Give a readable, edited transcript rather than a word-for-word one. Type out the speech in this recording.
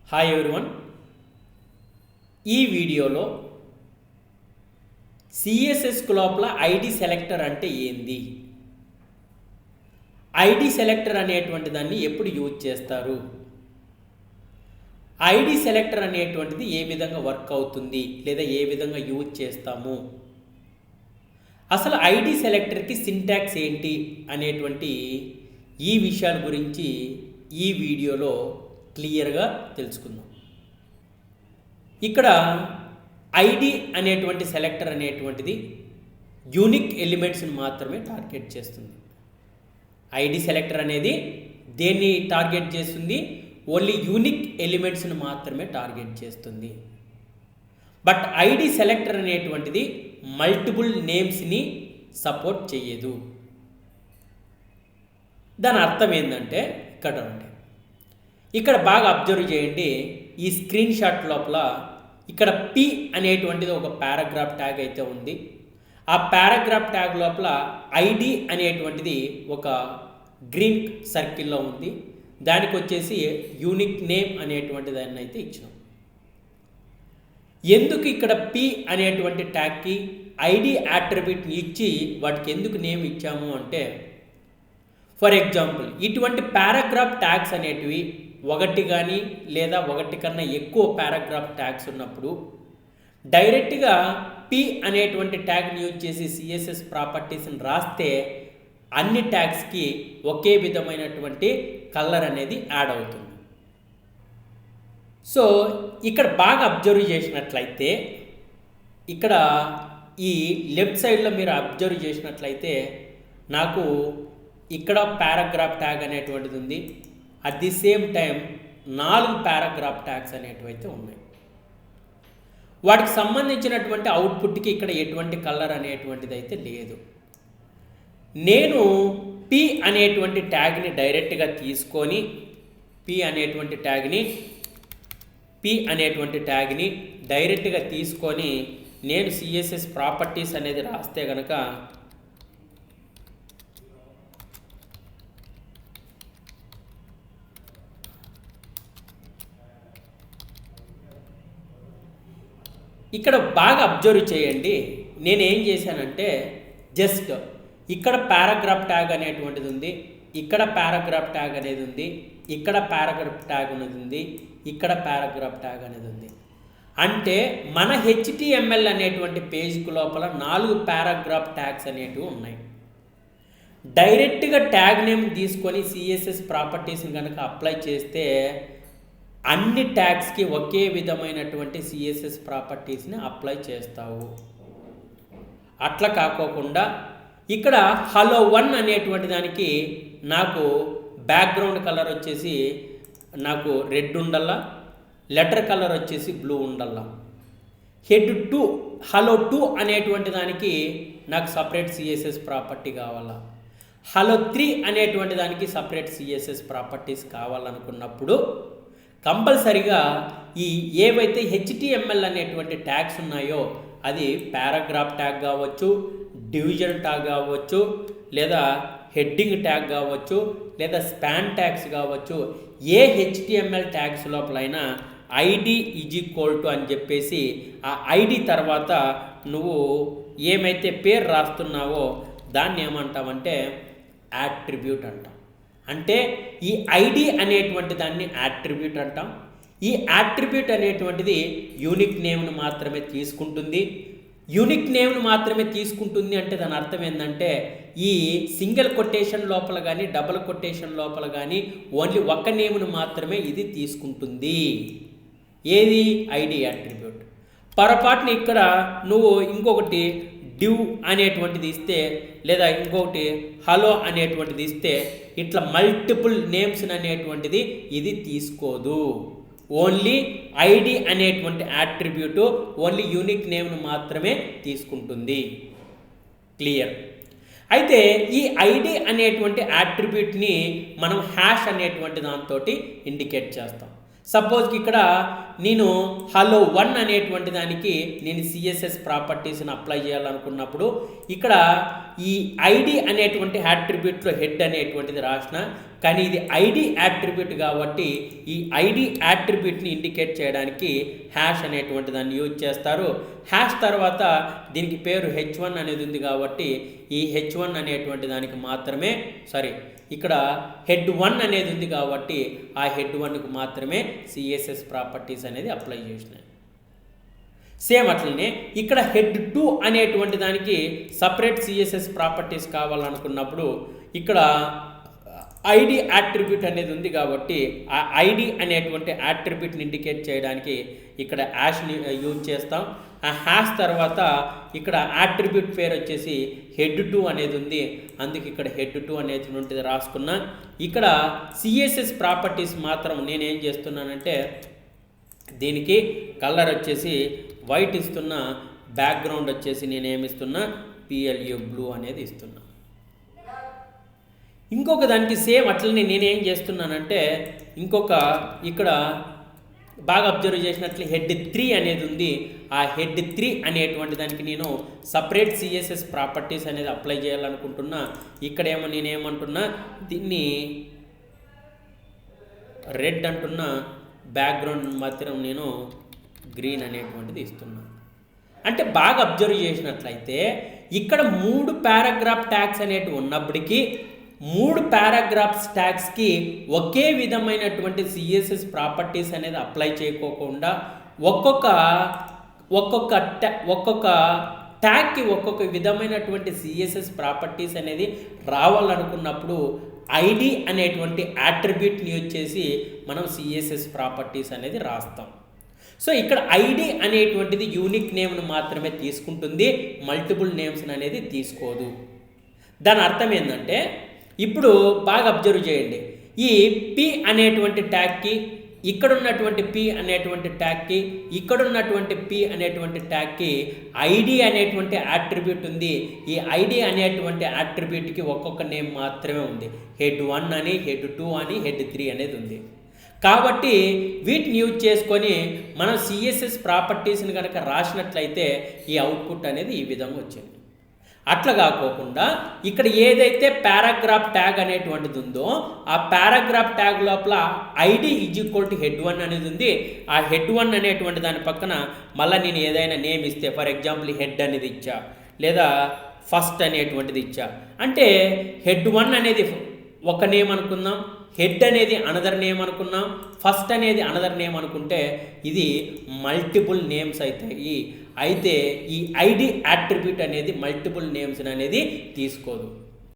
Hi everyone. ఈ వీడియోలో CSS లోపల ఐడి సెలెక్టర్ అంటే ఏంది, ఐడి సెలెక్టర్ అనేటువంటి దాన్ని ఎప్పుడు యూజ్ చేస్తారు, ఐడి సెలెక్టర్ అనేటువంటిది ఏ విధంగా వర్క్ అవుతుంది లేదా ఏ విధంగా యూజ్ చేస్తాము, అసలు ఐడి సెలెక్టర్కి సింటాక్స్ ఏంటి అనేటువంటి ఈ విషయాల గురించి ఈ వీడియోలో క్లియర్గా తెలుసుకుందాం. ఇక్కడ ఐడి అనేటువంటి సెలెక్టర్ అనేటువంటిది యూనిక్ ఎలిమెంట్స్ని మాత్రమే టార్గెట్ చేస్తుంది. ఐడి సెలెక్టర్ అనేది దేన్ని టార్గెట్ చేస్తుంది? ఓన్లీ యూనిక్ ఎలిమెంట్స్ని మాత్రమే టార్గెట్ చేస్తుంది. బట్ ఐడి సెలెక్టర్ అనేటువంటిది మల్టిపుల్ నేమ్స్ని సపోర్ట్ చేయదు. దాని అర్థం ఏంటంటే ఇక్కడ బాగా అబ్జర్వ్ చేయండి. ఈ స్క్రీన్ షాట్ లోపల ఇక్కడ పి అనేటువంటిది ఒక పారాగ్రాఫ్ ట్యాగ్ అయితే ఉంది. ఆ పారాగ్రాఫ్ ట్యాగ్ లోపల ఐడి అనేటువంటిది ఒక గ్రీన్ సర్కిల్లో ఉంది. దానికి వచ్చేసి యూనిక్ నేమ్ అనేటువంటి దాన్ని అయితే ఇచ్చినాం. ఎందుకు ఇక్కడ పి అనేటువంటి ట్యాగ్కి ఐడి యాట్రిబ్యూట్ని ఇచ్చి వాటికి ఎందుకు నేమ్ ఇచ్చాము అంటే, ఫర్ ఎగ్జాంపుల్ ఇటువంటి పారాగ్రాఫ్ ట్యాగ్స్ అనేటివి ఒకటి కానీ లేదా ఒకటి కన్నా ఎక్కువ పారాగ్రాఫ్ ట్యాగ్స్ ఉన్నప్పుడు డైరెక్ట్గా పి అనేటువంటి ట్యాగ్ని యూజ్ చేసి సిఎస్ఎస్ ప్రాపర్టీస్ని రాస్తే అన్ని ట్యాగ్స్కి ఒకే విధమైనటువంటి కలర్ అనేది యాడ్ అవుతుంది. సో ఇక్కడ బాగా అబ్జర్వ్ చేసినట్లయితే ఇక్కడ ఈ లెఫ్ట్ సైడ్లో మీరు అబ్జర్వ్ చేసినట్లయితే నాకు ఇక్కడ పారాగ్రాఫ్ ట్యాగ్ అనేటువంటిది ఉంది. At the same time 4 paragraph tags అనేటివైతే ఉన్నాయి. వాటికి సంబంధించినటువంటి అవుట్పుట్కి ఇక్కడ ఎటువంటి కలర్ అనేటువంటిది అయితే లేదు. నేను పి అనేటువంటి ట్యాగ్ని డైరెక్ట్గా తీసుకొని పి అనేటువంటి ట్యాగ్ని డైరెక్ట్గా తీసుకొని నేను సిఎస్ఎస్ ప్రాపర్టీస్ అనేది రాస్తే కనుక ఇక్కడ బాగా అబ్జర్వ్ చేయండి. నేనేం చేశానంటే జస్ట్ ఇక్కడ పారాగ్రాఫ్ ట్యాగ్ అనేటువంటిది ఉంది, ఇక్కడ పారాగ్రాఫ్ ట్యాగ్ అనేది ఉంది, ఇక్కడ పారాగ్రాఫ్ ట్యాగ్ అనేది ఉంది, ఇక్కడ పారాగ్రాఫ్ ట్యాగ్ అనేది ఉంది. అంటే మన హెచ్టిఎంఎల్ అనేటువంటి పేజ్కి లోపల 4 పారాగ్రాఫ్ ట్యాగ్స్ అనేటివి ఉన్నాయి. డైరెక్ట్గా ట్యాగ్ నేమ్ తీసుకొని సిఎస్ఎస్ ప్రాపర్టీస్ని కనుక అప్లై చేస్తే అన్ని ట్యాగ్స్కి ఒకే విధమైనటువంటి సిఎస్ఎస్ ప్రాపర్టీస్ని అప్లై చేస్తావు. అట్లా కాకోకుండా ఇక్కడ హలో 1 అనేటువంటి దానికి నాకు బ్యాక్గ్రౌండ్ కలర్ వచ్చేసి నాకు రెడ్ ఉండల్లా, లెటర్ కలర్ వచ్చేసి బ్లూ ఉండల్లా. హెడ్ 2 హలో 2 అనేటువంటి దానికి నాకు సపరేట్ సిఎస్ఎస్ ప్రాపర్టీ కావాలా, హలో 3 అనేటువంటి దానికి సపరేట్ సిఎస్ఎస్ ప్రాపర్టీస్ కావాలనుకున్నప్పుడు కంపల్సరిగా ఈ ఏవైతే హెచ్టిఎంఎల్ అనేటువంటి ట్యాగ్స్ ఉన్నాయో అది పారాగ్రాఫ్ ట్యాగ్ కావచ్చు, డివిజన్ ట్యాగ్ కావచ్చు, లేదా హెడ్డింగ్ ట్యాగ్ కావచ్చు, లేదా స్పాన్ ట్యాగ్స్ కావచ్చు, ఏ హెచ్టిఎంఎల్ ట్యాగ్స్ లోపలైనా ఐడి ఈజ్ ఈక్వల్ టు అని చెప్పేసి ఆ ఐడి తర్వాత నువ్వు ఏమైతే పేరు రాస్తున్నావో దాన్ని ఏమంటావంటే యాట్రిబ్యూట్ అంటాం. అంటే ఈ ఐడి అనేటువంటి దాన్ని యాట్రిబ్యూట్ అంటాం. ఈ యాట్రిబ్యూట్ అనేటువంటిది యూనిక్ నేమ్ను మాత్రమే తీసుకుంటుంది. యూనిక్ నేమ్ను మాత్రమే తీసుకుంటుంది అంటే దాని అర్థం ఏంటంటే ఈ సింగిల్ కొటేషన్ లోపల కానీ డబుల్ కొటేషన్ లోపల కానీ ఓన్లీ ఒక్క నేమ్ను మాత్రమే ఇది తీసుకుంటుంది. ఏది? ID attribute. పొరపాటున ఇక్కడ నువ్వు ఇంకొకటి డివ్ అనేటువంటిది ఇస్తే లేదా ఇంకొకటి హలో అనేటువంటిది ఇస్తే ఇట్లా మల్టిపుల్ నేమ్స్ అనేటువంటిది ఇది తీసుకోదు. ఓన్లీ ఐడి అనేటువంటి యాట్రిబ్యూట్ ఓన్లీ యూనిక్ నేమ్ను మాత్రమే తీసుకుంటుంది. క్లియర్? అయితే ఈ ఐడి అనేటువంటి యాట్రిబ్యూట్ని మనం హ్యాష్ అనేటువంటి దాంతో ఇండికేట్ చేస్తాం. సపోజ్కి ఇక్కడ నేను హలో 1 అనేటువంటి దానికి నేను సిఎస్ఎస్ ప్రాపర్టీస్ని అప్లై చేయాలనుకున్నప్పుడు ఇక్కడ ఈ ఐడి అనేటువంటి యాట్రిబ్యూట్లో హెడ్ అనేటువంటిది రాసిన, కానీ ఇది ఐడి యాట్రిబ్యూట్ కాబట్టి ఈ ఐడి యాట్రిబ్యూట్ని ఇండికేట్ చేయడానికి హ్యాష్ అనేటువంటి దాన్ని యూజ్ చేస్తారు. హ్యాష్ తర్వాత దీనికి పేరు H1 అనేది ఉంది కాబట్టి ఈ H1 అనేటువంటి దానికి మాత్రమే ఇక్కడ హెడ్ 1 అనేది ఉంది కాబట్టి ఆ హెడ్ 1కు మాత్రమే సిఎస్ఎస్ ప్రాపర్టీస్ అనేది అప్లై చేసినాయి. సేమ్ అట్లనే ఇక్కడ హెడ్ 2 అనేటువంటి దానికి సపరేట్ సిఎస్ఎస్ ప్రాపర్టీస్ కావాలనుకున్నప్పుడు ఇక్కడ ఐడి యాట్రిబ్యూట్ అనేది ఉంది కాబట్టి ఆ ఐడి అనేటువంటి యాట్రిబ్యూట్ని ఇండికేట్ చేయడానికి ఇక్కడ హ్యాష్ని యూజ్ చేస్తాం. ఆ హ్యాష్ తర్వాత ఇక్కడ యాట్రిబ్యూట్ పేరు వచ్చేసి హెడ్ 2 అనేది ఉంది, అందుకే ఇక్కడ హెడ్ 2 అనేది ఉంటుంది రాసుకున్నా. ఇక్కడ సిఎస్ఎస్ ప్రాపర్టీస్ మాత్రం నేనేం చేస్తున్నానంటే దీనికి కలర్ వచ్చేసి వైట్ ఇస్తున్నా, బ్యాక్గ్రౌండ్ వచ్చేసి నేనేమిస్తున్నా PLU బ్లూ అనేది ఇస్తున్నా. ఇంకొక దానికి సేమ్ అట్లనే నేనేం చేస్తున్నానంటే ఇక్కడ బాగా అబ్జర్వ్ చేసినట్లు హెడ్ 3 అనేది ఉంది. ఆ హెడ్ 3 అనేటువంటి దానికి నేను సపరేట్ సిఎస్ఎస్ ప్రాపర్టీస్ అనేది అప్లై చేయాలనుకుంటున్నా. ఇక్కడేమో నేనేమంటున్నా దీన్ని రెడ్ అంటున్నా, బ్యాక్గ్రౌండ్ మాత్రం నేను గ్రీన్ అనేటువంటిది ఇస్తున్నా. అంటే బాగా అబ్జర్వ్ చేసినట్లయితే ఇక్కడ 3 పారాగ్రాఫ్ ట్యాగ్స్ అనేటివి ఉన్నప్పటికీ 3 పారాగ్రాఫ్స్ ట్యాగ్స్కి ఒకే విధమైనటువంటి సిఎస్ఎస్ ప్రాపర్టీస్ అనేది అప్లై చేయకోకుండా ఒక్కొక్క ట్యాగ్కి ఒక్కొక్క విధమైనటువంటి సిఎస్ఎస్ ప్రాపర్టీస్ అనేది రావాలనుకున్నప్పుడు ఐడి అనేటువంటి యాట్రిబ్యూట్ని యూజ్ చేసి మనం సిఎస్ఎస్ ప్రాపర్టీస్ అనేది రాస్తాం. సో ఇక్కడ ఐడి అనేటువంటిది యూనిక్ నేమ్ను మాత్రమే తీసుకుంటుంది, మల్టిపుల్ నేమ్స్ అనేది తీసుకోదు. దాని అర్థం ఏంటంటే ఇప్పుడు బాగా అబ్జర్వ్ చేయండి, ఈ పి అనేటువంటి ట్యాగ్కి ఇక్కడున్నటువంటి పి అనేటువంటి ట్యాగ్కి ఇక్కడున్నటువంటి పి అనేటువంటి ట్యాగ్కి ఐడి అనేటువంటి యాట్రిబ్యూట్ ఉంది. ఈ ఐడి అనేటువంటి యాట్రిబ్యూట్కి ఒక్కొక్క నేమ్ మాత్రమే ఉంది. హెడ్ 1 అని, హెడ్ 2 అని, హెడ్ 3 అనేది ఉంది. కాబట్టి వీటిని యూజ్ చేసుకొని మనం సిఎస్ఎస్ ప్రాపర్టీస్ని కనుక రాసినట్లయితే ఈ అవుట్పుట్ అనేది ఈ విధంగా వచ్చింది. అట్లా కాకోకుండా ఇక్కడ ఏదైతే పారాగ్రాఫ్ ట్యాగ్ అనేటువంటిది ఉందో ఆ పారాగ్రాఫ్ ట్యాగ్ లోపల ఐడి = హెడ్ 1 అనేది ఉంది. ఆ హెడ్ 1 అనేటువంటి దాని పక్కన మళ్ళీ నేను ఏదైనా నేమ్ ఇస్తే, ఫర్ ఎగ్జాంపుల్ హెడ్ అనేది ఇచ్చా, లేదా ఫస్ట్ అనేటువంటిది ఇచ్చా, అంటే హెడ్ 1 అనేది ఒక నేమ్ అనుకుందాం, హెడ్ అనేది అనదర్ నేమ్ అనుకున్నాం, ఫస్ట్ అనేది అనదర్ నేమ్ అనుకుంటే ఇది మల్టిపుల్ నేమ్స్ అవుతాయి. అయితే ఈ ఐడి యాట్రిబ్యూట్ అనేది మల్టిపుల్ నేమ్స్ అనేది తీసుకోదు.